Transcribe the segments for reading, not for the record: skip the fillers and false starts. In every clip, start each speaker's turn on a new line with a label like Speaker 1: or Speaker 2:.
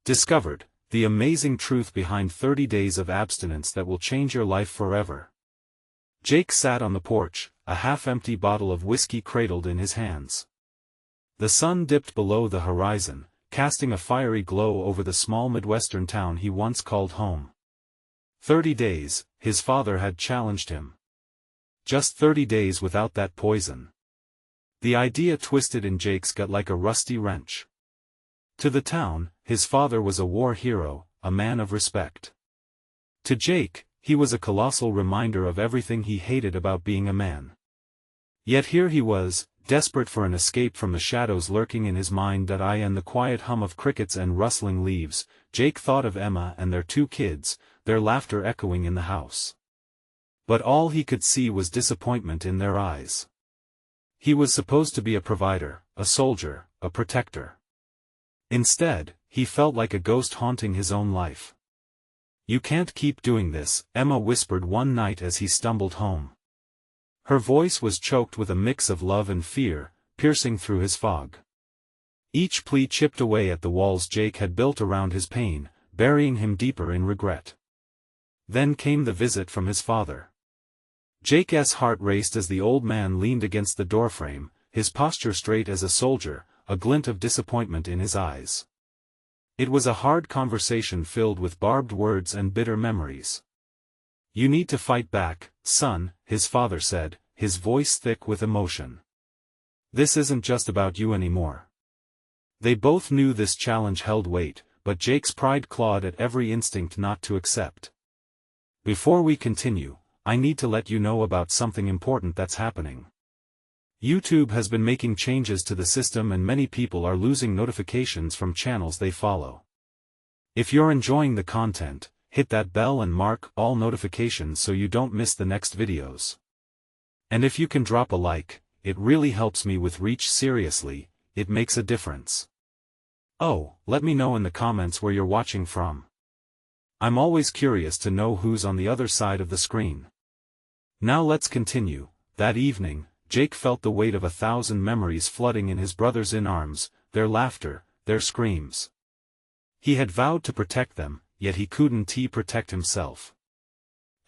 Speaker 1: Discovered, the amazing truth behind 30 days of abstinence that will change your life forever. Jake sat on the porch, a half-empty bottle of whiskey cradled in his hands. The sun dipped below the horizon, casting a fiery glow over the small Midwestern town he once called home. 30 days, his father had challenged him. Just 30 days without that poison. The idea twisted in Jake's gut like a rusty wrench. To the town, his father was a war hero, a man of respect. To Jake, he was a colossal reminder of everything he hated about being a man. Yet here he was, desperate for an escape from the shadows lurking in his mind and the quiet hum of crickets and rustling leaves. Jake thought of Emma and their 2 kids, their laughter echoing in the house. But all he could see was disappointment in their eyes. He was supposed to be a provider, a soldier, a protector. Instead, he felt like a ghost haunting his own life. "You can't keep doing this," Emma whispered one night as he stumbled home. Her voice was choked with a mix of love and fear, piercing through his fog. Each plea chipped away at the walls Jake had built around his pain, burying him deeper in regret. Then came the visit from his father. Jake's heart raced as the old man leaned against the doorframe, his posture straight as a soldier, a glint of disappointment in his eyes. It was a hard conversation filled with barbed words and bitter memories. "You need to fight back, son," his father said, his voice thick with emotion. "This isn't just about you anymore." They both knew this challenge held weight, but Jake's pride clawed at every instinct not to accept. "Before we continue, I need to let you know about something important that's happening. YouTube has been making changes to the system and many people are losing notifications from channels they follow. If you're enjoying the content, hit that bell and mark all notifications so you don't miss the next videos. And if you can drop a like, it really helps me with reach. Seriously, it makes a difference. Oh, let me know in the comments where you're watching from. I'm always curious to know who's on the other side of the screen. Now let's continue. That evening, Jake felt the weight of 1,000 memories flooding in his brothers' arms, their laughter, their screams. He had vowed to protect them, yet he couldn't protect himself.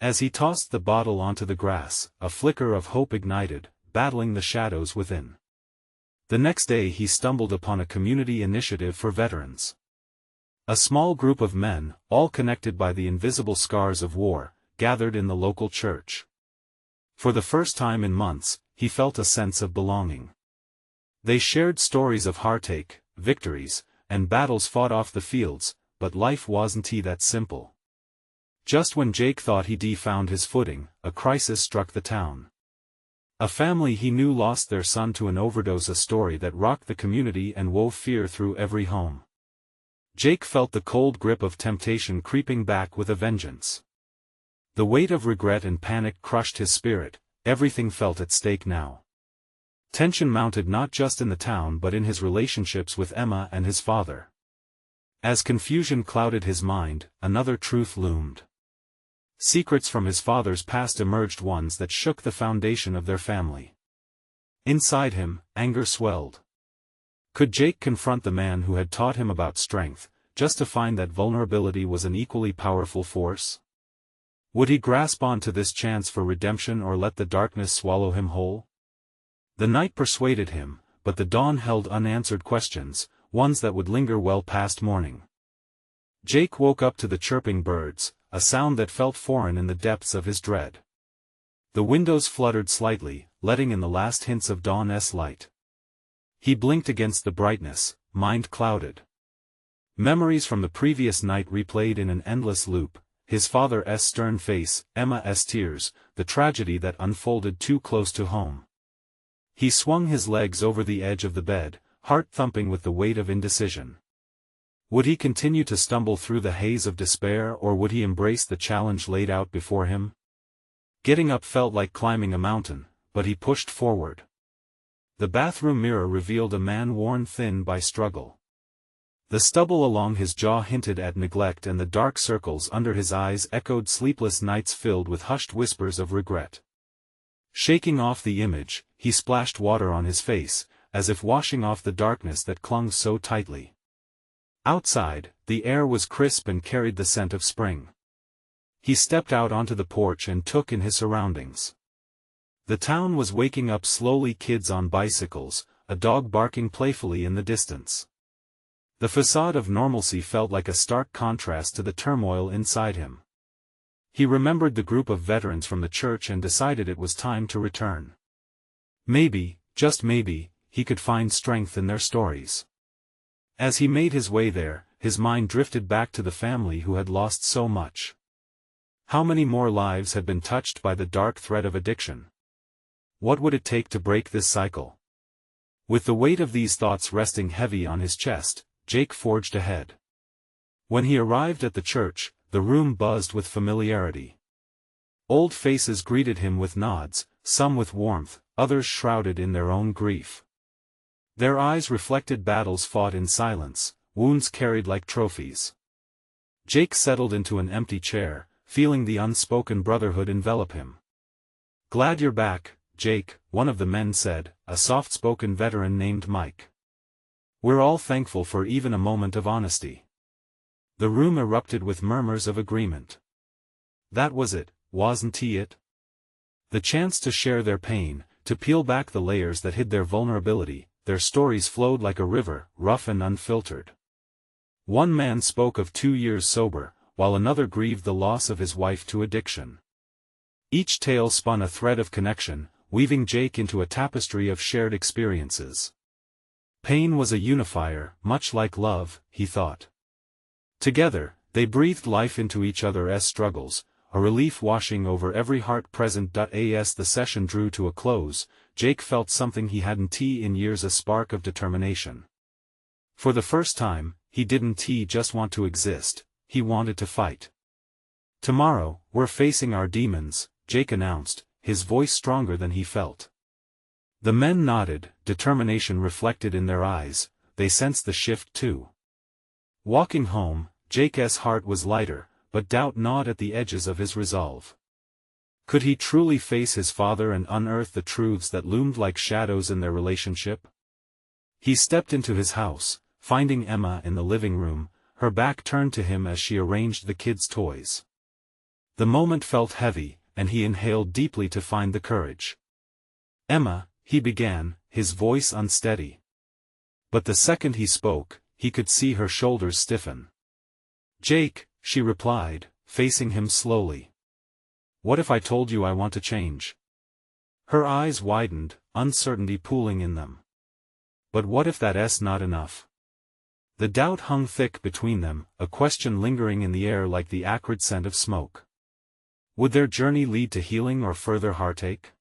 Speaker 1: As he tossed the bottle onto the grass, a flicker of hope ignited, battling the shadows within. The next day he stumbled upon a community initiative for veterans. A small group of men, all connected by the invisible scars of war, gathered in the local church. For the first time in months, he felt a sense of belonging. They shared stories of heartache, victories, and battles fought off the fields, but life wasn't that simple. Just when Jake thought he'd found his footing, a crisis struck the town. A family he knew lost their son to an overdose, a story that rocked the community and wove fear through every home. Jake felt the cold grip of temptation creeping back with a vengeance. The weight of regret and panic crushed his spirit. Everything felt at stake now. Tension mounted not just in the town but in his relationships with Emma and his father. As confusion clouded his mind, another truth loomed. Secrets from his father's past emerged, ones that shook the foundation of their family. Inside him, anger swelled. Could Jake confront the man who had taught him about strength, just to find that vulnerability was an equally powerful force? Would he grasp onto this chance for redemption or let the darkness swallow him whole? The night persuaded him, but the dawn held unanswered questions, ones that would linger well past morning. Jake woke up to the chirping birds, a sound that felt foreign in the depths of his dread. The windows fluttered slightly, letting in the last hints of dawn's light. He blinked against the brightness, mind clouded. Memories from the previous night replayed in an endless loop. His father's stern face, Emma's tears, the tragedy that unfolded too close to home. He swung his legs over the edge of the bed, heart thumping with the weight of indecision. Would he continue to stumble through the haze of despair, or would he embrace the challenge laid out before him? Getting up felt like climbing a mountain, but he pushed forward. The bathroom mirror revealed a man worn thin by struggle. The stubble along his jaw hinted at neglect, and the dark circles under his eyes echoed sleepless nights filled with hushed whispers of regret. Shaking off the image, he splashed water on his face, as if washing off the darkness that clung so tightly. Outside, the air was crisp and carried the scent of spring. He stepped out onto the porch and took in his surroundings. The town was waking up slowly, kids on bicycles, a dog barking playfully in the distance. The facade of normalcy felt like a stark contrast to the turmoil inside him. He remembered the group of veterans from the church and decided it was time to return. Maybe, just maybe, he could find strength in their stories. As he made his way there, his mind drifted back to the family who had lost so much. How many more lives had been touched by the dark thread of addiction? What would it take to break this cycle? With the weight of these thoughts resting heavy on his chest, Jake forged ahead. When he arrived at the church, the room buzzed with familiarity. Old faces greeted him with nods, some with warmth, others shrouded in their own grief. Their eyes reflected battles fought in silence, wounds carried like trophies. Jake settled into an empty chair, feeling the unspoken brotherhood envelop him. "Glad you're back, Jake," one of the men said, a soft-spoken veteran named Mike. "We're all thankful for even a moment of honesty." The room erupted with murmurs of agreement. That was it, wasn't it? The chance to share their pain, to peel back the layers that hid their vulnerability. Their stories flowed like a river, rough and unfiltered. One man spoke of 2 years sober, while another grieved the loss of his wife to addiction. Each tale spun a thread of connection, weaving Jake into a tapestry of shared experiences. Pain was a unifier, much like love, he thought. Together, they breathed life into each other's struggles, a relief washing over every heart present. As the session drew to a close, Jake felt something he hadn't in years, a spark of determination. For the first time, he didn't just want to exist, he wanted to fight. "Tomorrow, we're facing our demons," Jake announced, his voice stronger than he felt. The men nodded, determination reflected in their eyes, they sensed the shift too. Walking home, Jake's heart was lighter, but doubt gnawed at the edges of his resolve. Could he truly face his father and unearth the truths that loomed like shadows in their relationship? He stepped into his house, finding Emma in the living room, her back turned to him as she arranged the kids' toys. The moment felt heavy, and he inhaled deeply to find the courage. "Emma," he began, his voice unsteady. But the second he spoke, he could see her shoulders stiffen. "Jake," she replied, facing him slowly. "What if I told you I want to change?" Her eyes widened, uncertainty pooling in them. But what if that's not enough? The doubt hung thick between them, a question lingering in the air like the acrid scent of smoke. Would their journey lead to healing or further heartache?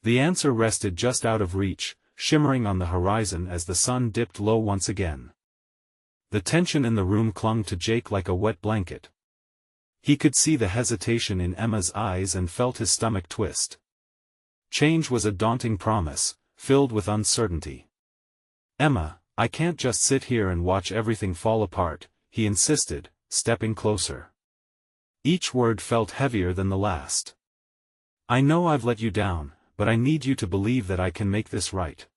Speaker 1: The answer rested just out of reach, shimmering on the horizon as the sun dipped low once again. The tension in the room clung to Jake like a wet blanket. He could see the hesitation in Emma's eyes and felt his stomach twist. Change was a daunting promise, filled with uncertainty. "Emma, I can't just sit here and watch everything fall apart," he insisted, stepping closer. Each word felt heavier than the last. "I know I've let you down, but I need you to believe that I can make this right."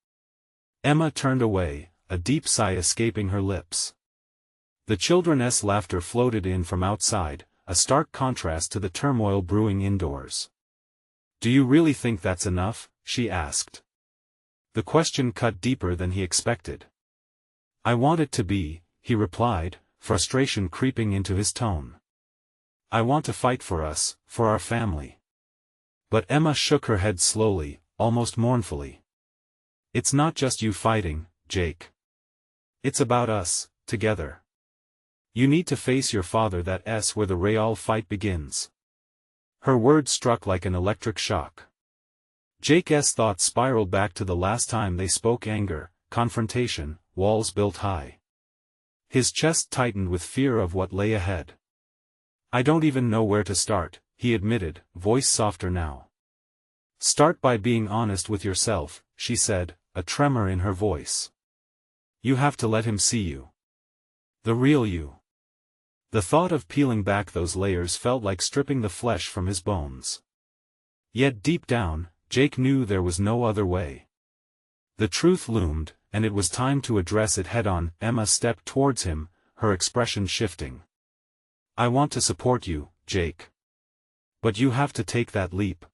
Speaker 1: Emma turned away, a deep sigh escaping her lips. The children's laughter floated in from outside, a stark contrast to the turmoil brewing indoors. "Do you really think that's enough?" she asked. The question cut deeper than he expected. "I want it to be," he replied, frustration creeping into his tone. "I want to fight for us, for our family." But Emma shook her head slowly, almost mournfully. "It's not just you fighting, Jake. It's about us, together. You need to face your father, that's where the real fight begins." Her words struck like an electric shock. Jake's thoughts spiraled back to the last time they spoke, anger, confrontation, walls built high. His chest tightened with fear of what lay ahead. "I don't even know where to start," he admitted, voice softer now. "Start by being honest with yourself," she said, a tremor in her voice. "You have to let him see you. The real you." The thought of peeling back those layers felt like stripping the flesh from his bones. Yet deep down, Jake knew there was no other way. The truth loomed, and it was time to address it head-on. Emma stepped towards him, her expression shifting. "I want to support you, Jake. But you have to take that leap."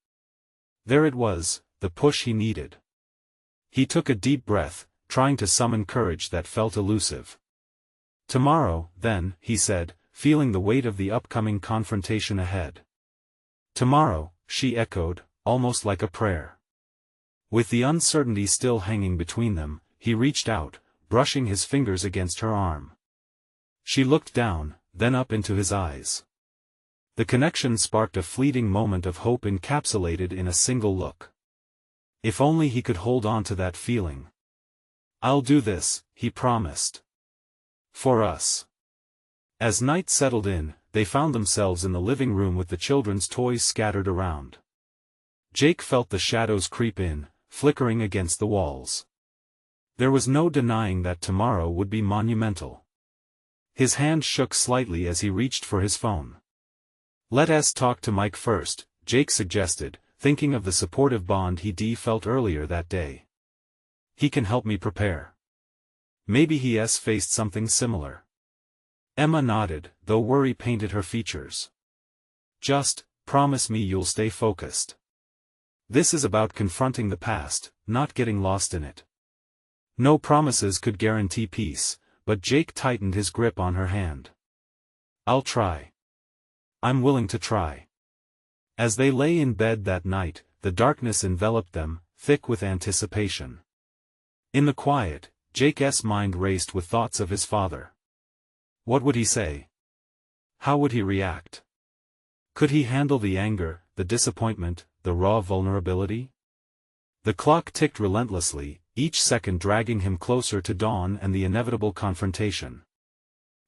Speaker 1: There it was, the push he needed. He took a deep breath, trying to summon courage that felt elusive. "Tomorrow, then," he said, feeling the weight of the upcoming confrontation ahead. "Tomorrow," she echoed, almost like a prayer. With the uncertainty still hanging between them, he reached out, brushing his fingers against her arm. She looked down, then up into his eyes. The connection sparked a fleeting moment of hope encapsulated in a single look. If only he could hold on to that feeling. "I'll do this," he promised. "For us." As night settled in, they found themselves in the living room with the children's toys scattered around. Jake felt the shadows creep in, flickering against the walls. There was no denying that tomorrow would be monumental. His hand shook slightly as he reached for his phone. "Let's talk to Mike first," Jake suggested, thinking of the supportive bond he felt earlier that day. "He can help me prepare." Maybe he's faced something similar. Emma nodded, though worry painted her features. "Just promise me you'll stay focused. This is about confronting the past, not getting lost in it." No promises could guarantee peace, but Jake tightened his grip on her hand. "I'll try. I'm willing to try." As they lay in bed that night, the darkness enveloped them, thick with anticipation. In the quiet, Jake's mind raced with thoughts of his father. What would he say? How would he react? Could he handle the anger, the disappointment, the raw vulnerability? The clock ticked relentlessly, each second dragging him closer to dawn and the inevitable confrontation.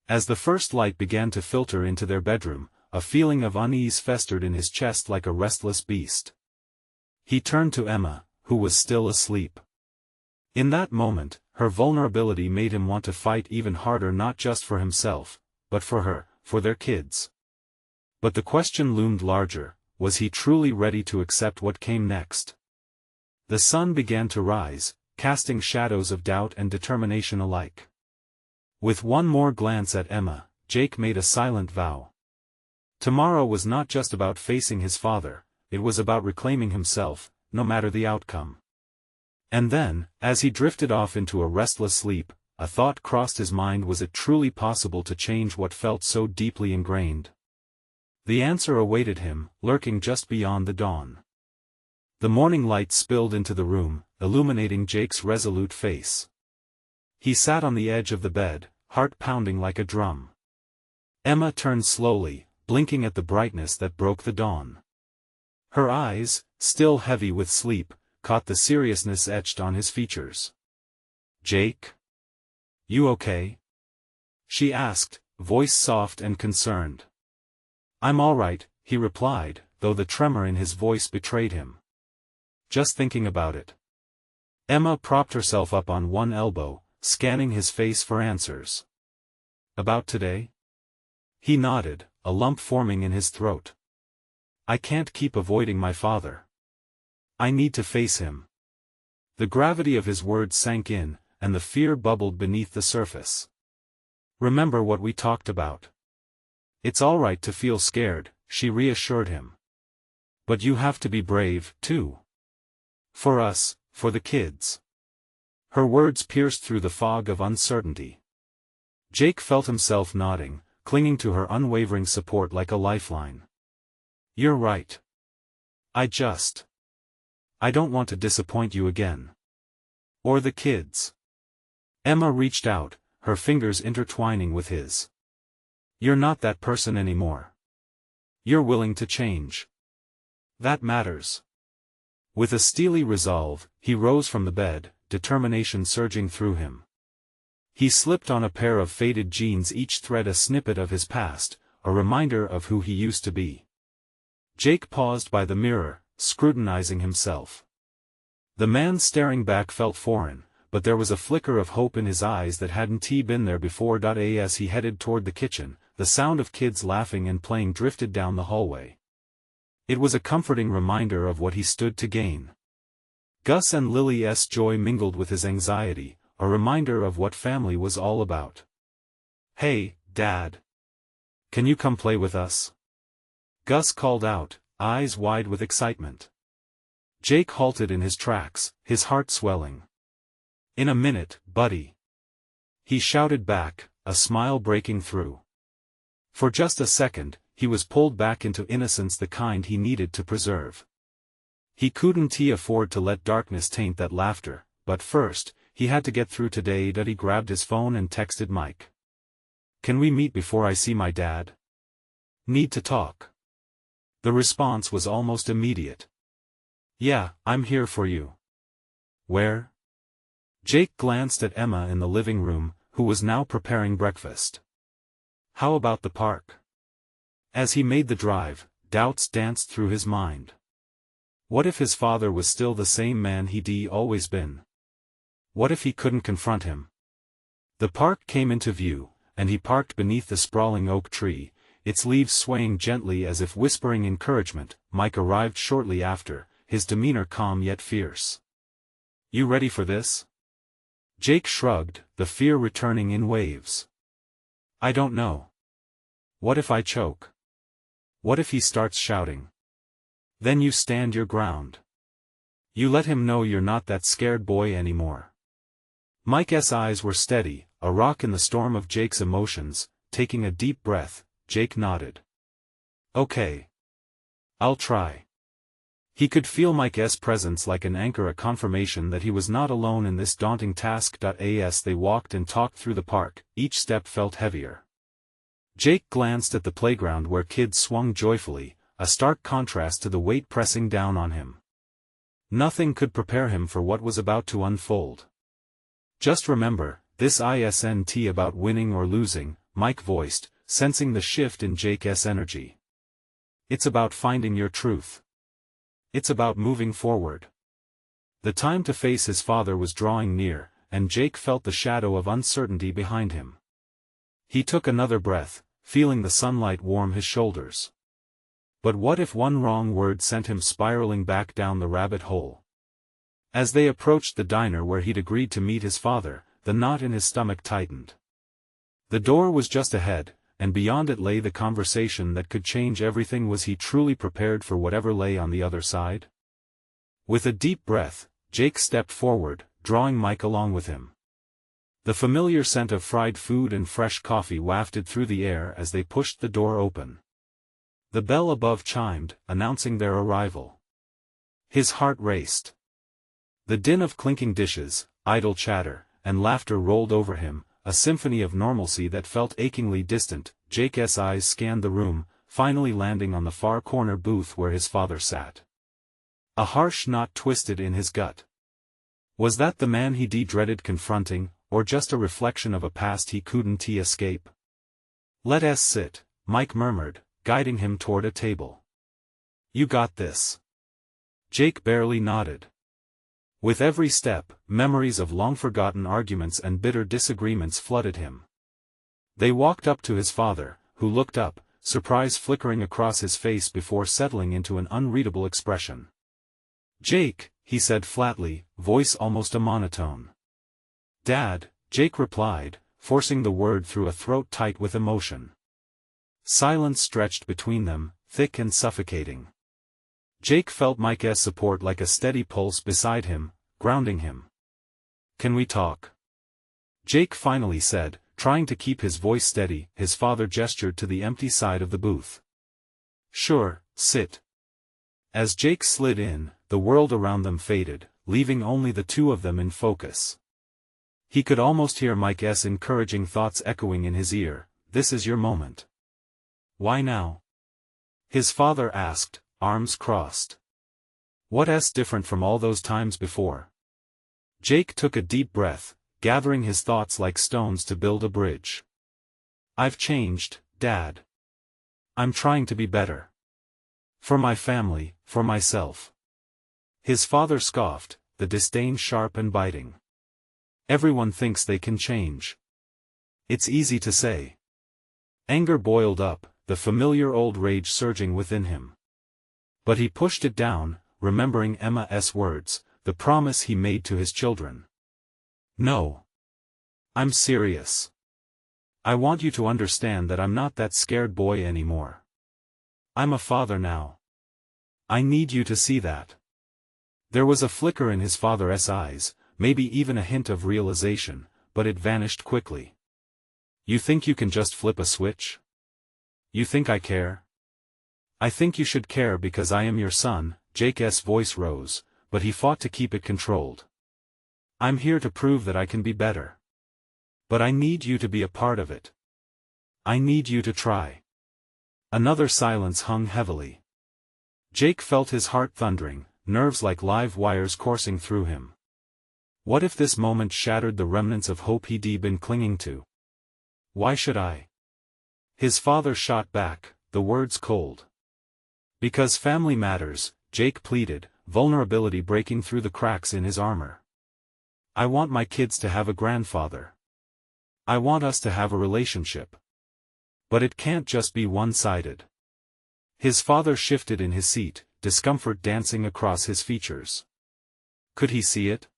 Speaker 1: As the first light began to filter into their bedroom, a feeling of unease festered in his chest like a restless beast. He turned to Emma, who was still asleep. In that moment, her vulnerability made him want to fight even harder, not just for himself, but for her, for their kids. But the question loomed larger: was he truly ready to accept what came next? The sun began to rise, casting shadows of doubt and determination alike. With one more glance at Emma, Jake made a silent vow. Tomorrow was not just about facing his father, it was about reclaiming himself, no matter the outcome. And then, as he drifted off into a restless sleep, a thought crossed his mind: was it truly possible to change what felt so deeply ingrained? The answer awaited him, lurking just beyond the dawn. The morning light spilled into the room, illuminating Jake's resolute face. He sat on the edge of the bed, heart pounding like a drum. Emma turned slowly, blinking at the brightness that broke the dawn. Her eyes, still heavy with sleep, caught the seriousness etched on his features. "Jake? You okay?" she asked, voice soft and concerned. "I'm all right," he replied, though the tremor in his voice betrayed him. "Just thinking about it." Emma propped herself up on one elbow, scanning his face for answers. "About today?" He nodded, a lump forming in his throat. "I can't keep avoiding my father. I need to face him." The gravity of his words sank in, and the fear bubbled beneath the surface. "Remember what we talked about. It's all right to feel scared," she reassured him. "But you have to be brave, too. For us, for the kids." Her words pierced through the fog of uncertainty. Jake felt himself nodding, clinging to her unwavering support like a lifeline. "You're right. I don't want to disappoint you again. Or the kids." Emma reached out, her fingers intertwining with his. "You're not that person anymore. You're willing to change. That matters." With a steely resolve, he rose from the bed, determination surging through him. He slipped on a pair of faded jeans, each thread a snippet of his past, a reminder of who he used to be. Jake paused by the mirror, scrutinizing himself. The man staring back felt foreign, but there was a flicker of hope in his eyes that hadn't been there before. As he headed toward the kitchen, the sound of kids laughing and playing drifted down the hallway. It was a comforting reminder of what he stood to gain. Gus and Lily's joy mingled with his anxiety, a reminder of what family was all about. "Hey, Dad. Can you come play with us?" Gus called out, eyes wide with excitement. Jake halted in his tracks, his heart swelling. "In a minute, buddy," he shouted back, a smile breaking through. For just a second, he was pulled back into innocence, the kind he needed to preserve. He couldn't afford to let darkness taint that laughter, but first, he had to get through today. He grabbed his phone and texted Mike. "Can we meet before I see my dad? Need to talk." The response was almost immediate. "Yeah, I'm here for you." "Where?" Jake glanced at Emma in the living room, who was now preparing breakfast. "How about the park?" As he made the drive, doubts danced through his mind. What if his father was still the same man he'd always been? What if he couldn't confront him? The park came into view, and he parked beneath the sprawling oak tree, its leaves swaying gently as if whispering encouragement. Mike arrived shortly after, his demeanor calm yet fierce. "You ready for this?" Jake shrugged, the fear returning in waves. "I don't know. What if I choke? What if he starts shouting? Then you stand your ground. You let him know you're not that scared boy anymore." Mike's eyes were steady, a rock in the storm of Jake's emotions. Taking a deep breath, Jake nodded. "Okay. I'll try." He could feel Mike's presence like an anchor, a confirmation that he was not alone in this daunting task. As they walked and talked through the park, each step felt heavier. Jake glanced at the playground where kids swung joyfully, a stark contrast to the weight pressing down on him. Nothing could prepare him for what was about to unfold. "Just remember, this isn't about winning or losing," Mike voiced, sensing the shift in Jake's energy. "It's about finding your truth. It's about moving forward." The time to face his father was drawing near, and Jake felt the shadow of uncertainty behind him. He took another breath, feeling the sunlight warm his shoulders. But what if one wrong word sent him spiraling back down the rabbit hole? As they approached the diner where he'd agreed to meet his father, the knot in his stomach tightened. The door was just ahead, and beyond it lay the conversation that could change everything. Was he truly prepared for whatever lay on the other side? With a deep breath, Jake stepped forward, drawing Mike along with him. The familiar scent of fried food and fresh coffee wafted through the air as they pushed the door open. The bell above chimed, announcing their arrival. His heart raced. The din of clinking dishes, idle chatter, and laughter rolled over him, a symphony of normalcy that felt achingly distant. Jake's eyes scanned the room, finally landing on the far corner booth where his father sat. A harsh knot twisted in his gut. Was that the man he dreaded confronting, or just a reflection of a past he couldn't escape? "Let us sit," Mike murmured, guiding him toward a table. "You got this." Jake barely nodded. With every step, memories of long-forgotten arguments and bitter disagreements flooded him. They walked up to his father, who looked up, surprise flickering across his face before settling into an unreadable expression. "Jake," he said flatly, voice almost a monotone. "Dad," Jake replied, forcing the word through a throat tight with emotion. Silence stretched between them, thick and suffocating. Jake felt Mike's support like a steady pulse beside him, grounding him. "Can we talk?" Jake finally said, trying to keep his voice steady. His father gestured to the empty side of the booth. "Sure, sit." As Jake slid in, the world around them faded, leaving only the two of them in focus. He could almost hear Mike's encouraging thoughts echoing in his ear. "This is your moment." "Why now?" his father asked, arms crossed. "What's different from all those times before?" Jake took a deep breath, gathering his thoughts like stones to build a bridge. "I've changed, Dad. I'm trying to be better. For my family, for myself." His father scoffed, the disdain sharp and biting. "Everyone thinks they can change. It's easy to say." Anger boiled up, the familiar old rage surging within him. But he pushed it down, remembering Emma's words, the promise he made to his children. "No. I'm serious. I want you to understand that I'm not that scared boy anymore. I'm a father now. I need you to see that." There was a flicker in his father's eyes, maybe even a hint of realization, but it vanished quickly. "You think you can just flip a switch? You think I care?" "I think you should care because I am your son." Jake's voice rose, but he fought to keep it controlled. "I'm here to prove that I can be better. But I need you to be a part of it. I need you to try." Another silence hung heavily. Jake felt his heart thundering, nerves like live wires coursing through him. What if this moment shattered the remnants of hope he'd been clinging to? "Why should I?" His father shot back, the words cold. "Because family matters," Jake pleaded, vulnerability breaking through the cracks in his armor. "I want my kids to have a grandfather. I want us to have a relationship. But it can't just be one-sided." His father shifted in his seat, discomfort dancing across his features. Could he see it?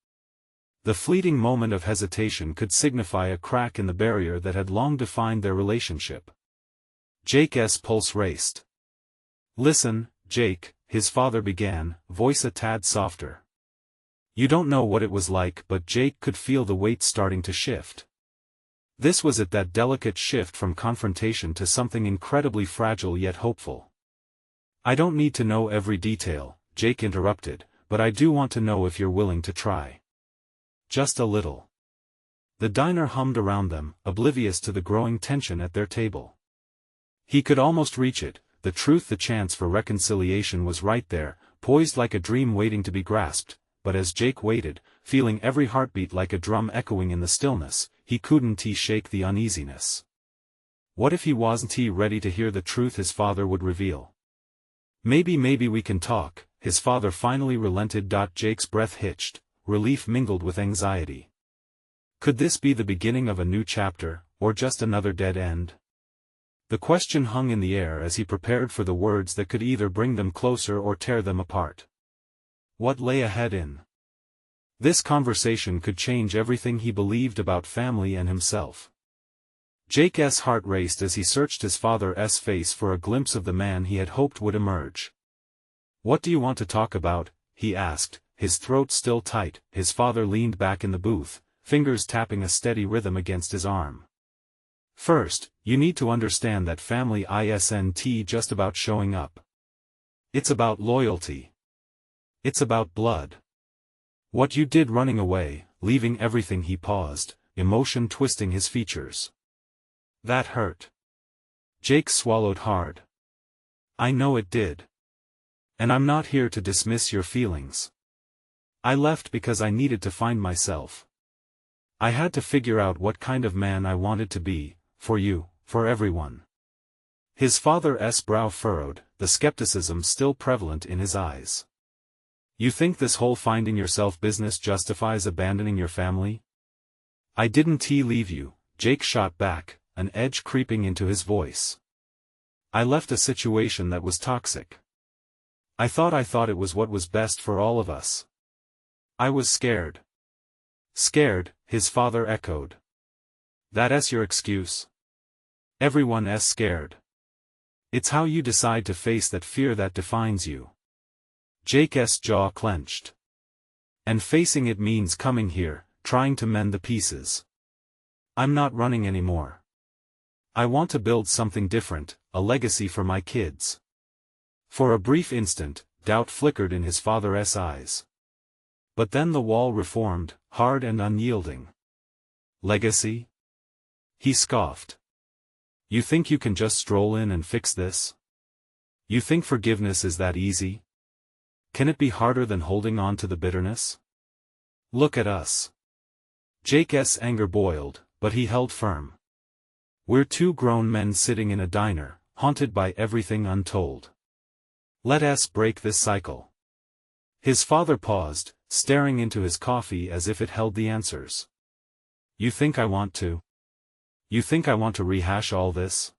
Speaker 1: The fleeting moment of hesitation could signify a crack in the barrier that had long defined their relationship. Jake's pulse raced. "Listen, Jake," his father began, voice a tad softer. You don't know what it was like, but Jake could feel the weight starting to shift. This was it, that delicate shift from confrontation to something incredibly fragile yet hopeful. "I don't need to know every detail," Jake interrupted, "but I do want to know if you're willing to try. Just a little." The diner hummed around them, oblivious to the growing tension at their table. He could almost reach it, the truth, the chance for reconciliation was right there, poised like a dream waiting to be grasped, but as Jake waited, feeling every heartbeat like a drum echoing in the stillness, he couldn't shake the uneasiness. What if he wasn't ready to hear the truth his father would reveal? Maybe we can talk," his father finally relented. Jake's breath hitched, relief mingled with anxiety. Could this be the beginning of a new chapter, or just another dead end? The question hung in the air as he prepared for the words that could either bring them closer or tear them apart. What lay ahead in this conversation could change everything he believed about family and himself. Jake's heart raced as he searched his father's face for a glimpse of the man he had hoped would emerge. "What do you want to talk about?" he asked, his throat still tight. His father leaned back in the booth, fingers tapping a steady rhythm against his arm. "First, you need to understand that family isn't just about showing up. It's about loyalty. It's about blood. What you did running away, leaving everything." He paused, emotion twisting his features. "That hurt." Jake swallowed hard. "I know it did. And I'm not here to dismiss your feelings. I left because I needed to find myself. I had to figure out what kind of man I wanted to be, for you, for everyone." His father's brow furrowed, the skepticism still prevalent in his eyes. "You think this whole finding yourself business justifies abandoning your family?" "I didn't leave you," Jake shot back, an edge creeping into his voice. "I left a situation that was toxic. I thought it was what was best for all of us. I was scared." "Scared," his father echoed. "That's your excuse? Everyone's scared. It's how you decide to face that fear that defines you." Jake's jaw clenched. "And facing it means coming here, trying to mend the pieces. I'm not running anymore. I want to build something different, a legacy for my kids." For a brief instant, doubt flickered in his father's eyes. But then the wall reformed, hard and unyielding. "Legacy?" he scoffed. "You think you can just stroll in and fix this? You think forgiveness is that easy? Can it be harder than holding on to the bitterness? Look at us." Jake's anger boiled, but he held firm. "We're two grown men sitting in a diner, haunted by everything untold. Let us break this cycle." His father paused, staring into his coffee as if it held the answers. "You think I want to? You think I want to rehash all this?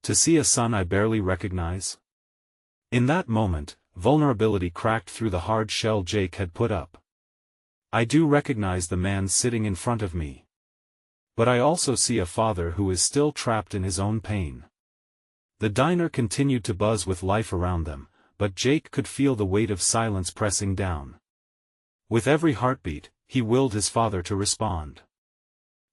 Speaker 1: To see a son I barely recognize?" In that moment, vulnerability cracked through the hard shell Jake had put up. "I do recognize the man sitting in front of me. But I also see a father who is still trapped in his own pain. The diner continued to buzz with life around them, but Jake could feel the weight of silence pressing down. With every heartbeat, he willed his father to respond.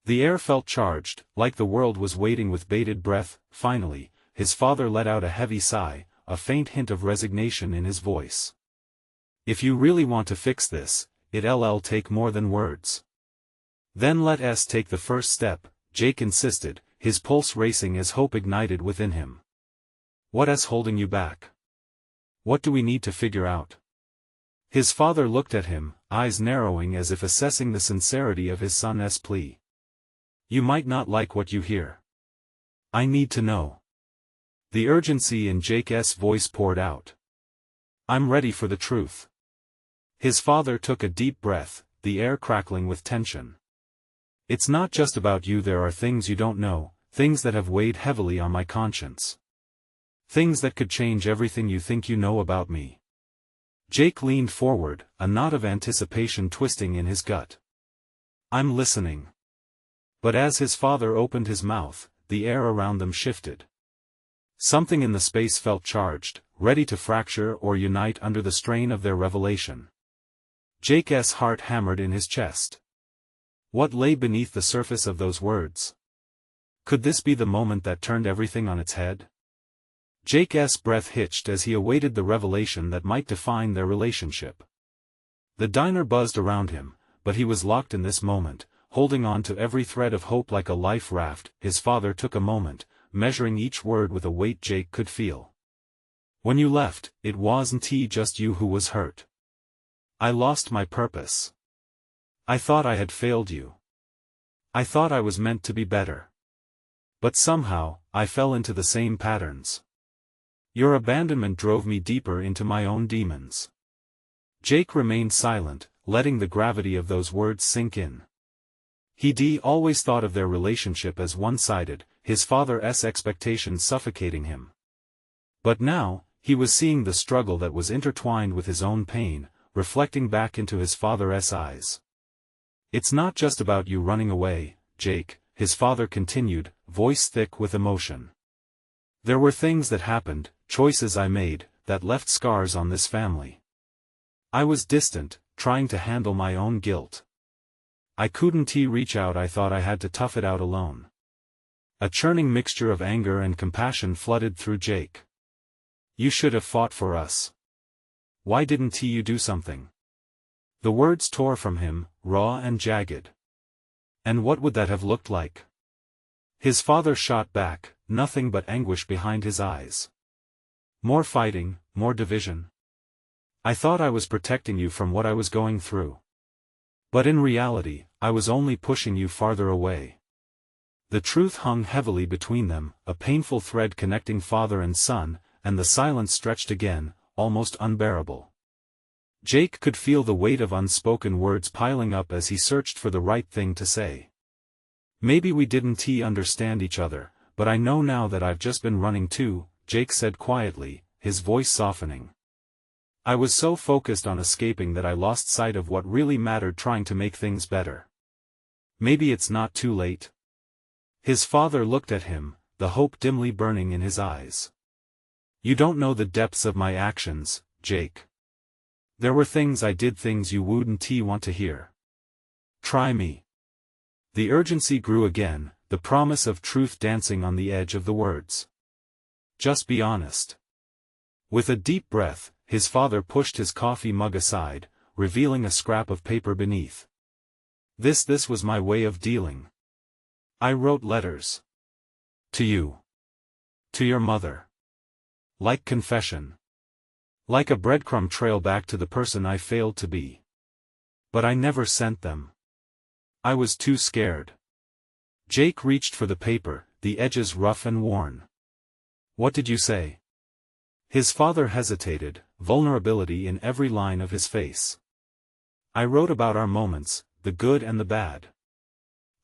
Speaker 1: The air felt charged, like the world was waiting with bated breath. Finally, his father let out a heavy sigh, a faint hint of resignation in his voice. If you really want to fix this, it'll take more than words. Then let us take the first step, Jake insisted, his pulse racing as hope ignited within him. What's holding you back? What do we need to figure out? His father looked at him, eyes narrowing as if assessing the sincerity of his son's plea. You might not like what you hear. I need to know. The urgency in Jake's voice poured out. I'm ready for the truth. His father took a deep breath, the air crackling with tension. It's not just about you, there are things you don't know, things that have weighed heavily on my conscience. Things that could change everything you think you know about me. Jake leaned forward, a knot of anticipation twisting in his gut. I'm listening. But as his father opened his mouth, the air around them shifted. Something in the space felt charged, ready to fracture or unite under the strain of their revelation. Jake's heart hammered in his chest. What lay beneath the surface of those words? Could this be the moment that turned everything on its head? Jake's breath hitched as he awaited the revelation that might define their relationship. The diner buzzed around him, but he was locked in this moment, holding on to every thread of hope like a life raft. His father took a moment, measuring each word with a weight Jake could feel. When you left, it wasn't just you who was hurt. I lost my purpose. I thought I had failed you. I thought I was meant to be better. But somehow, I fell into the same patterns. Your abandonment drove me deeper into my own demons. Jake remained silent, letting the gravity of those words sink in. He'd always thought of their relationship as one-sided, his father's expectations suffocating him. But now, he was seeing the struggle that was intertwined with his own pain, reflecting back into his father's eyes. It's not just about you running away, Jake, his father continued, voice thick with emotion. There were things that happened, choices I made, that left scars on this family. I was distant, trying to handle my own guilt. I couldn't reach out, I thought I had to tough it out alone. A churning mixture of anger and compassion flooded through Jake. You should have fought for us. Why didn't you do something? The words tore from him, raw and jagged. And what would that have looked like? His father shot back, nothing but anguish behind his eyes. More fighting, more division. I thought I was protecting you from what I was going through. But in reality, I was only pushing you farther away. The truth hung heavily between them, a painful thread connecting father and son, and the silence stretched again, almost unbearable. Jake could feel the weight of unspoken words piling up as he searched for the right thing to say. Maybe we didn't understand each other, but I know now that I've just been running too, Jake said quietly, his voice softening. I was so focused on escaping that I lost sight of what really mattered, trying to make things better. Maybe it's not too late. His father looked at him, the hope dimly burning in his eyes. You don't know the depths of my actions, Jake. There were things I did, things you wouldn't want to hear. Try me. The urgency grew again, the promise of truth dancing on the edge of the words. Just be honest. With a deep breath, his father pushed his coffee mug aside, revealing a scrap of paper beneath. This was my way of dealing. I wrote letters. To you. To your mother. Like confession. Like a breadcrumb trail back to the person I failed to be. But I never sent them. I was too scared. Jake reached for the paper, the edges rough and worn. What did you say? His father hesitated, vulnerability in every line of his face. I wrote about our moments, the good and the bad.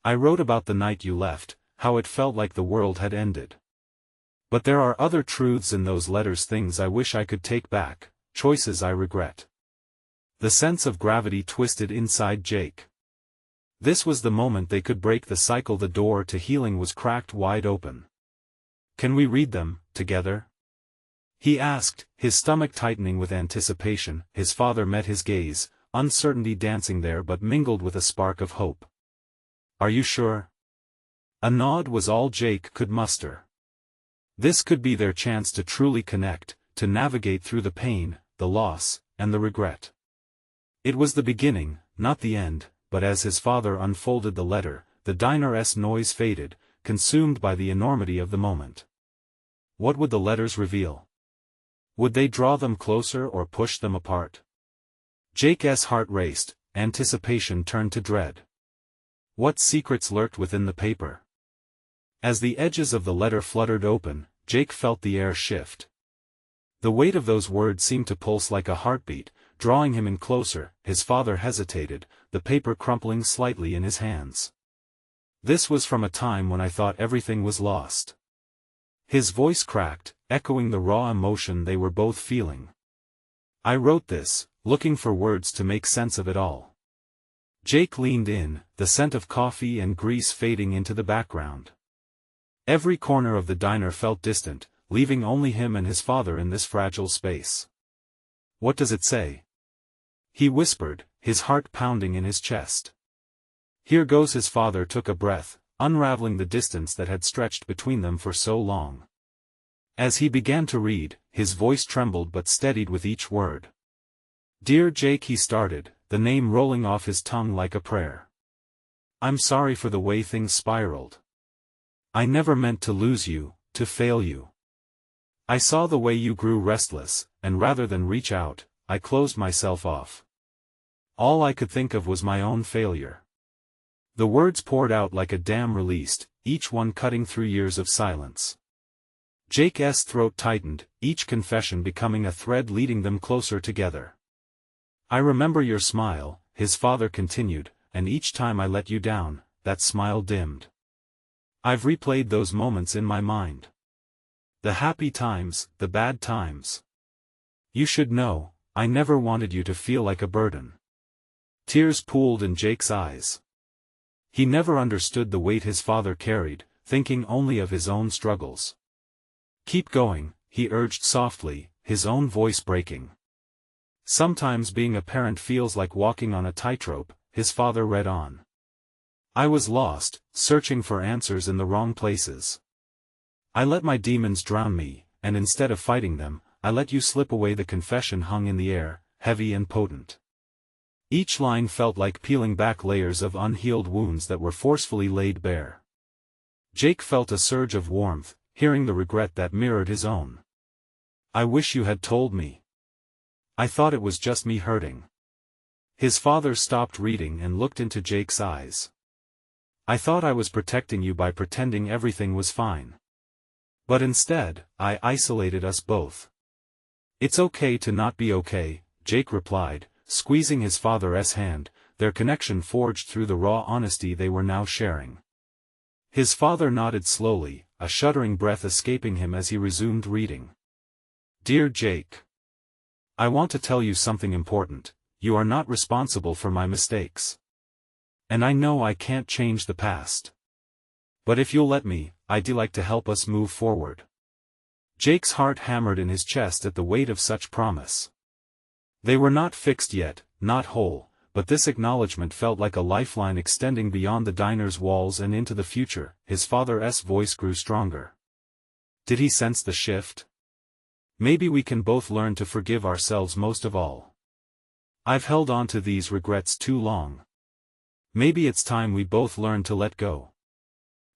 Speaker 1: I wrote about the night you left, how it felt like the world had ended. But there are other truths in those letters, things I wish I could take back, choices I regret. The sense of gravity twisted inside Jake. This was the moment they could break the cycle. The door to healing was cracked wide open. "Can we read them, together?" he asked, his stomach tightening with anticipation. His father met his gaze, uncertainty dancing there but mingled with a spark of hope. "Are you sure?" A nod was all Jake could muster. This could be their chance to truly connect, to navigate through the pain, the loss, and the regret. It was the beginning, not the end, but as his father unfolded the letter, the diner's noise faded, consumed by the enormity of the moment. What would the letters reveal? Would they draw them closer or push them apart? Jake's heart raced, anticipation turned to dread. What secrets lurked within the paper? As the edges of the letter fluttered open, Jake felt the air shift. The weight of those words seemed to pulse like a heartbeat, drawing him in closer. His father hesitated, the paper crumpling slightly in his hands. "This was from a time when I thought everything was lost." His voice cracked, echoing the raw emotion they were both feeling. "I wrote this, looking for words to make sense of it all." Jake leaned in, the scent of coffee and grease fading into the background. Every corner of the diner felt distant, leaving only him and his father in this fragile space. "What does it say?" he whispered, his heart pounding in his chest. "Here goes." His father took a breath, unraveling the distance that had stretched between them for so long. As he began to read, his voice trembled but steadied with each word. "Dear Jake," he started, the name rolling off his tongue like a prayer. "I'm sorry for the way things spiraled. I never meant to lose you, to fail you. I saw the way you grew restless, and rather than reach out, I closed myself off. All I could think of was my own failure." The words poured out like a dam released, each one cutting through years of silence. Jake's throat tightened, each confession becoming a thread leading them closer together. "I remember your smile," his father continued, "and each time I let you down, that smile dimmed. I've replayed those moments in my mind. The happy times, the bad times. You should know, I never wanted you to feel like a burden." Tears pooled in Jake's eyes. He never understood the weight his father carried, thinking only of his own struggles. "Keep going," he urged softly, his own voice breaking. "Sometimes being a parent feels like walking on a tightrope," his father read on. "I was lost, searching for answers in the wrong places. I let my demons drown me, and instead of fighting them, I let you slip away." The confession hung in the air, heavy and potent. Each line felt like peeling back layers of unhealed wounds that were forcefully laid bare. Jake felt a surge of warmth, hearing the regret that mirrored his own. "I wish you had told me. I thought it was just me hurting." His father stopped reading and looked into Jake's eyes. "I thought I was protecting you by pretending everything was fine. But instead, I isolated us both." "It's okay to not be okay," Jake replied, squeezing his father's hand, their connection forged through the raw honesty they were now sharing. His father nodded slowly, a shuddering breath escaping him as he resumed reading. "Dear Jake, I want to tell you something important. You are not responsible for my mistakes. And I know I can't change the past. But if you'll let me, I'd like to help us move forward." Jake's heart hammered in his chest at the weight of such promise. They were not fixed yet, not whole, but this acknowledgement felt like a lifeline extending beyond the diner's walls and into the future. His father's voice grew stronger. Did he sense the shift? "Maybe we can both learn to forgive ourselves most of all. I've held on to these regrets too long. Maybe it's time we both learn to let go."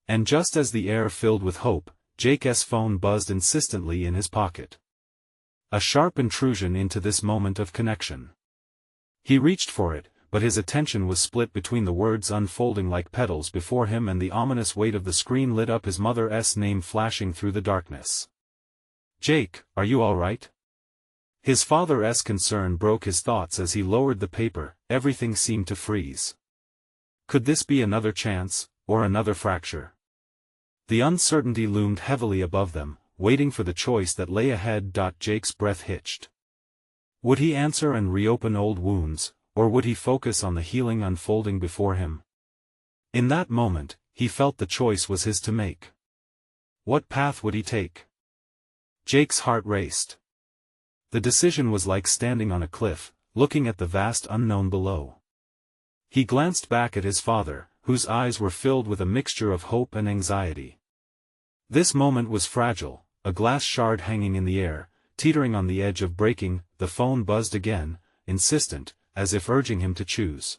Speaker 1: And just as the air filled with hope, Jake's phone buzzed insistently in his pocket. A sharp intrusion into this moment of connection. He reached for it, but his attention was split between the words unfolding like petals before him and the ominous weight of the screen lit up his mother's name flashing through the darkness. "Jake, are you all right?" His father's concern broke his thoughts as he lowered the paper. Everything seemed to freeze. Could this be another chance, or another fracture? The uncertainty loomed heavily above them, waiting for the choice that lay ahead. Jake's breath hitched. Would he answer and reopen old wounds, or would he focus on the healing unfolding before him? In that moment, he felt the choice was his to make. What path would he take? Jake's heart raced. The decision was like standing on a cliff, looking at the vast unknown below. He glanced back at his father, whose eyes were filled with a mixture of hope and anxiety. This moment was fragile, a glass shard hanging in the air, teetering on the edge of breaking. The phone buzzed again, insistent, as if urging him to choose.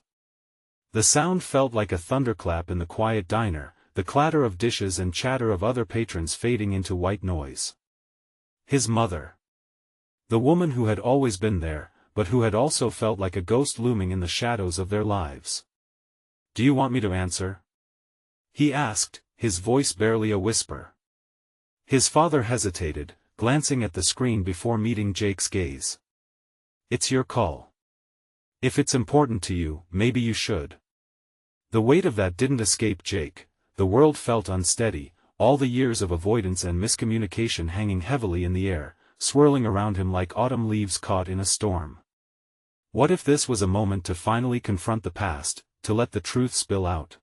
Speaker 1: The sound felt like a thunderclap in the quiet diner, the clatter of dishes and chatter of other patrons fading into white noise. His mother. The woman who had always been there, but who had also felt like a ghost looming in the shadows of their lives. "Do you want me to answer?" he asked, his voice barely a whisper. His father hesitated, glancing at the screen before meeting Jake's gaze. "It's your call. If it's important to you, maybe you should." The weight of that didn't escape Jake. The world felt unsteady, all the years of avoidance and miscommunication hanging heavily in the air, swirling around him like autumn leaves caught in a storm. What if this was a moment to finally confront the past, to let the truth spill out?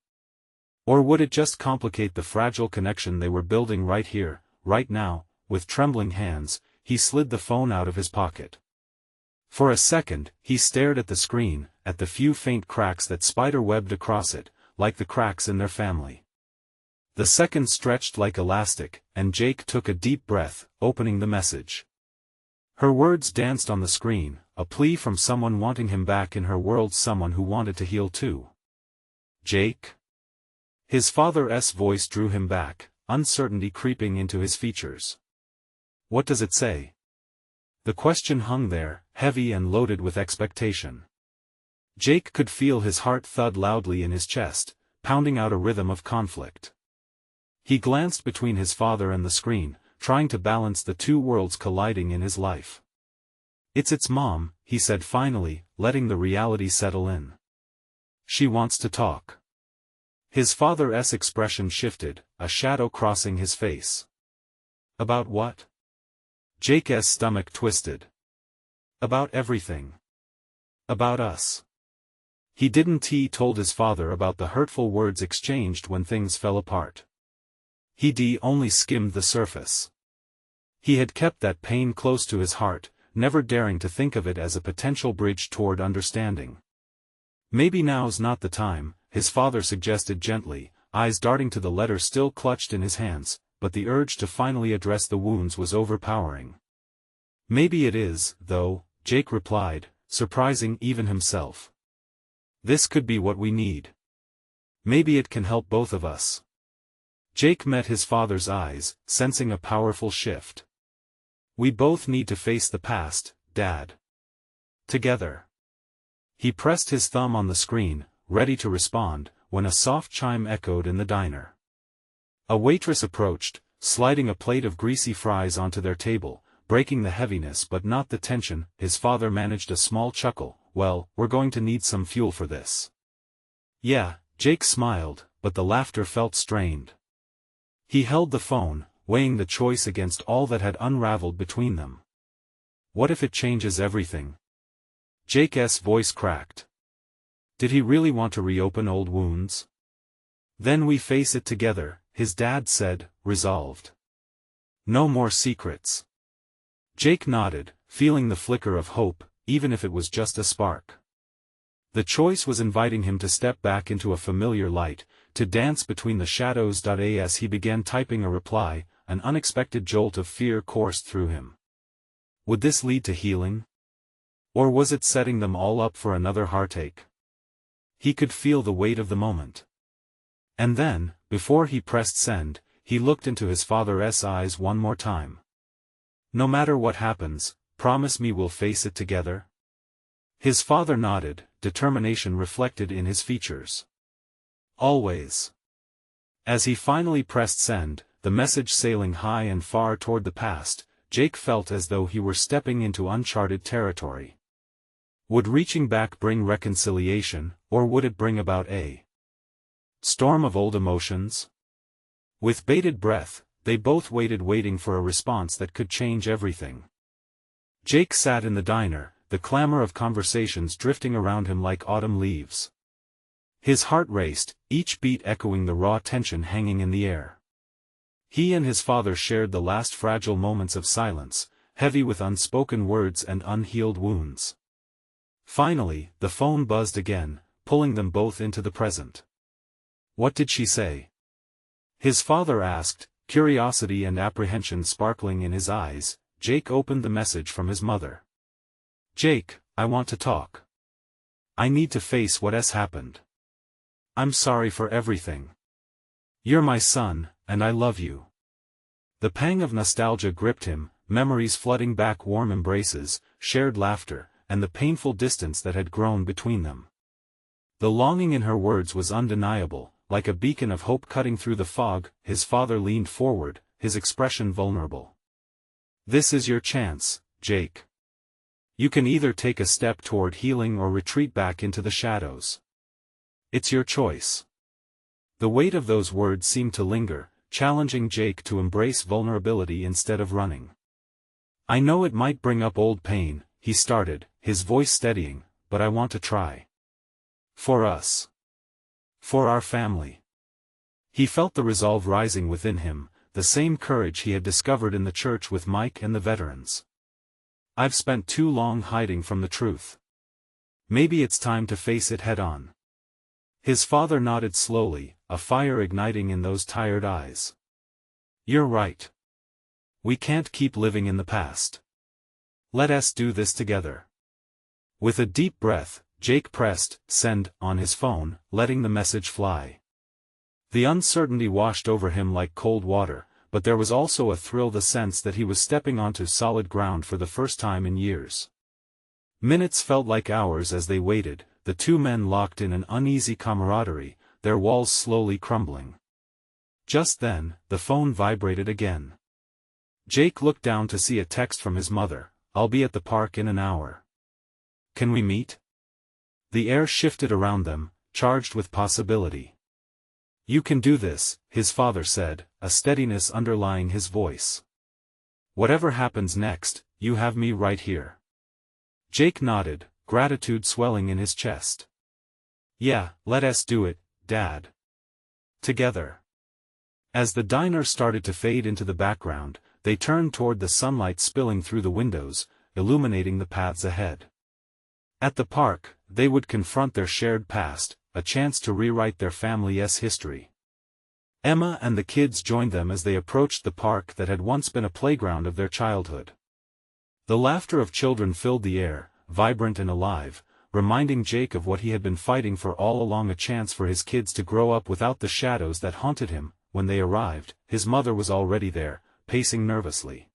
Speaker 1: Or would it just complicate the fragile connection they were building right here, right now? With trembling hands, he slid the phone out of his pocket. For a second, he stared at the screen, at the few faint cracks that spider-webbed across it, like the cracks in their family. The seconds stretched like elastic, and Jake took a deep breath, opening the message. Her words danced on the screen, a plea from someone wanting him back in her world, someone who wanted to heal too. "Jake?" His father's voice drew him back, uncertainty creeping into his features. "What does it say?" The question hung there, heavy and loaded with expectation. Jake could feel his heart thud loudly in his chest, pounding out a rhythm of conflict. He glanced between his father and the screen, trying to balance the two worlds colliding in his life. It's Mom," he said finally, letting the reality settle in. "She wants to talk." His father's expression shifted, a shadow crossing his face. "About what?" Jake's stomach twisted. "About everything. About us." He told his father about the hurtful words exchanged when things fell apart. He'd only skimmed the surface. He had kept that pain close to his heart, never daring to think of it as a potential bridge toward understanding. "Maybe now's not the time," his father suggested gently, eyes darting to the letter still clutched in his hands, but the urge to finally address the wounds was overpowering. "Maybe it is, though," Jake replied, surprising even himself. "This could be what we need. Maybe it can help both of us." Jake met his father's eyes, sensing a powerful shift. "We both need to face the past, Dad. Together." He pressed his thumb on the screen, ready to respond, when a soft chime echoed in the diner. A waitress approached, sliding a plate of greasy fries onto their table, breaking the heaviness but not the tension. His father managed a small chuckle. "Well, we're going to need some fuel for this." "Yeah," Jake smiled, but the laughter felt strained. He held the phone, weighing the choice against all that had unraveled between them. What if it changes everything? Jake's voice cracked. Did he really want to reopen old wounds? "Then we face it together," his dad said, resolved. "No more secrets." Jake nodded, feeling the flicker of hope, even if it was just a spark. The choice was inviting him to step back into a familiar light, to dance between the shadows. As he began typing a reply, an unexpected jolt of fear coursed through him. Would this lead to healing? Or was it setting them all up for another heartache? He could feel the weight of the moment. And then, before he pressed send, he looked into his father's eyes one more time. "No matter what happens, promise me we'll face it together?" His father nodded, determination reflected in his features. "Always." As he finally pressed send, the message sailing high and far toward the past, Jake felt as though he were stepping into uncharted territory. Would reaching back bring reconciliation, or would it bring about a storm of old emotions? With bated breath, they both waiting for a response that could change everything. Jake sat in the diner, the clamor of conversations drifting around him like autumn leaves. His heart raced, each beat echoing the raw tension hanging in the air. He and his father shared the last fragile moments of silence, heavy with unspoken words and unhealed wounds. Finally, the phone buzzed again, pulling them both into the present. "What did she say?" his father asked, curiosity and apprehension sparkling in his eyes. Jake opened the message from his mother. "Jake, I want to talk. I need to face what has happened. I'm sorry for everything. You're my son, and I love you." The pang of nostalgia gripped him, memories flooding back, warm embraces, shared laughter, and the painful distance that had grown between them. The longing in her words was undeniable, like a beacon of hope cutting through the fog. His father leaned forward, his expression vulnerable. "This is your chance, Jake. You can either take a step toward healing or retreat back into the shadows. It's your choice." The weight of those words seemed to linger, challenging Jake to embrace vulnerability instead of running. "I know it might bring up old pain," he started, his voice steadying, "but I want to try. For us. For our family." He felt the resolve rising within him, the same courage he had discovered in the church with Mike and the veterans. "I've spent too long hiding from the truth. Maybe it's time to face it head-on." His father nodded slowly, a fire igniting in those tired eyes. "You're right. We can't keep living in the past. Let us do this together." With a deep breath, Jake pressed "send" on his phone, letting the message fly. The uncertainty washed over him like cold water, but there was also a thrill, the sense that he was stepping onto solid ground for the first time in years. Minutes felt like hours as they waited, the two men locked in an uneasy camaraderie, their walls slowly crumbling. Just then, the phone vibrated again. Jake looked down to see a text from his mother. "I'll be at the park in an hour. Can we meet?" The air shifted around them, charged with possibility. "You can do this," his father said, a steadiness underlying his voice. "Whatever happens next, you have me right here." Jake nodded, gratitude swelling in his chest. "Yeah, let us do it, Dad. Together." As the diner started to fade into the background, they turned toward the sunlight spilling through the windows, illuminating the paths ahead. At the park, they would confront their shared past, a chance to rewrite their family's history. Emma and the kids joined them as they approached the park that had once been a playground of their childhood. The laughter of children filled the air, vibrant and alive, reminding Jake of what he had been fighting for all along, a chance for his kids to grow up without the shadows that haunted him. When they arrived, his mother was already there, pacing nervously.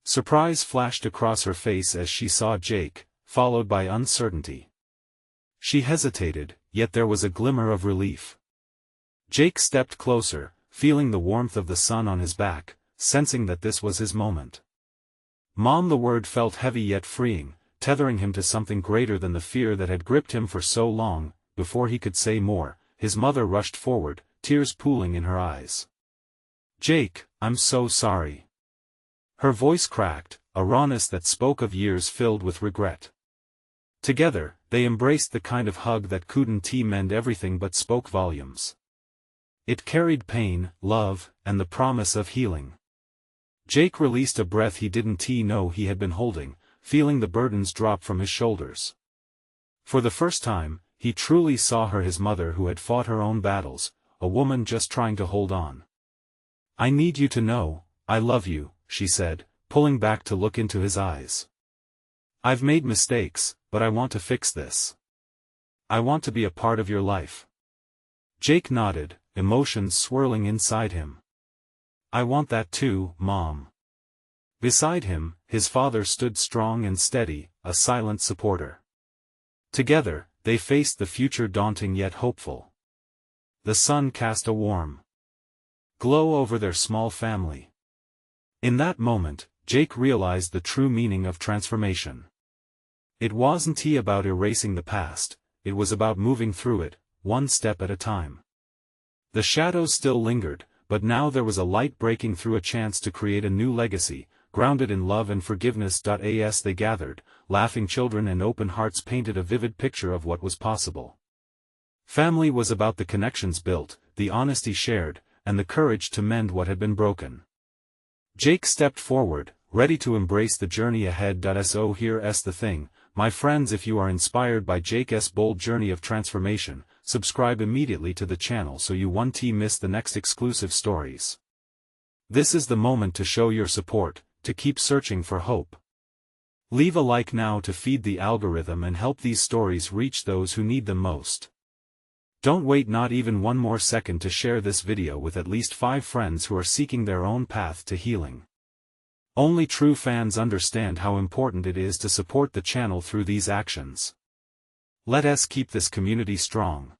Speaker 1: Surprise flashed across her face as she saw Jake, followed by uncertainty. She hesitated, yet there was a glimmer of relief. Jake stepped closer, feeling the warmth of the sun on his back, sensing that this was his moment. "Mom," the word felt heavy yet freeing, tethering him to something greater than the fear that had gripped him for so long. Before he could say more, his mother rushed forward, tears pooling in her eyes. "Jake, I'm so sorry." Her voice cracked, a rawness that spoke of years filled with regret. Together, they embraced, the kind of hug that couldn't mend everything but spoke volumes. It carried pain, love, and the promise of healing. Jake released a breath he didn't know he had been holding, feeling the burdens drop from his shoulders. For the first time, he truly saw her, his mother who had fought her own battles, a woman just trying to hold on. "I need you to know, I love you," she said, pulling back to look into his eyes. "I've made mistakes, but I want to fix this. I want to be a part of your life." Jake nodded, emotions swirling inside him. "I want that too, Mom." Beside him, his father stood strong and steady, a silent supporter. Together, they faced the future, daunting yet hopeful. The sun cast a warm glow over their small family. In that moment, Jake realized the true meaning of transformation. It wasn't about erasing the past, it was about moving through it, one step at a time. The shadows still lingered, but now there was a light breaking through, a chance to create a new legacy, grounded in love and forgiveness. As they gathered, laughing children and open hearts painted a vivid picture of what was possible. Family was about the connections built, the honesty shared, and the courage to mend what had been broken. Jake stepped forward, ready to embrace the journey ahead. So here's the thing, my friends, if you are inspired by Jake's bold journey of transformation, subscribe immediately to the channel so you won't miss the next exclusive stories. This is the moment to show your support, to keep searching for hope. Leave a like now to feed the algorithm and help these stories reach those who need them most. Don't wait not even one more second to share this video with at least 5 friends who are seeking their own path to healing. Only true fans understand how important it is to support the channel through these actions. Let us keep this community strong.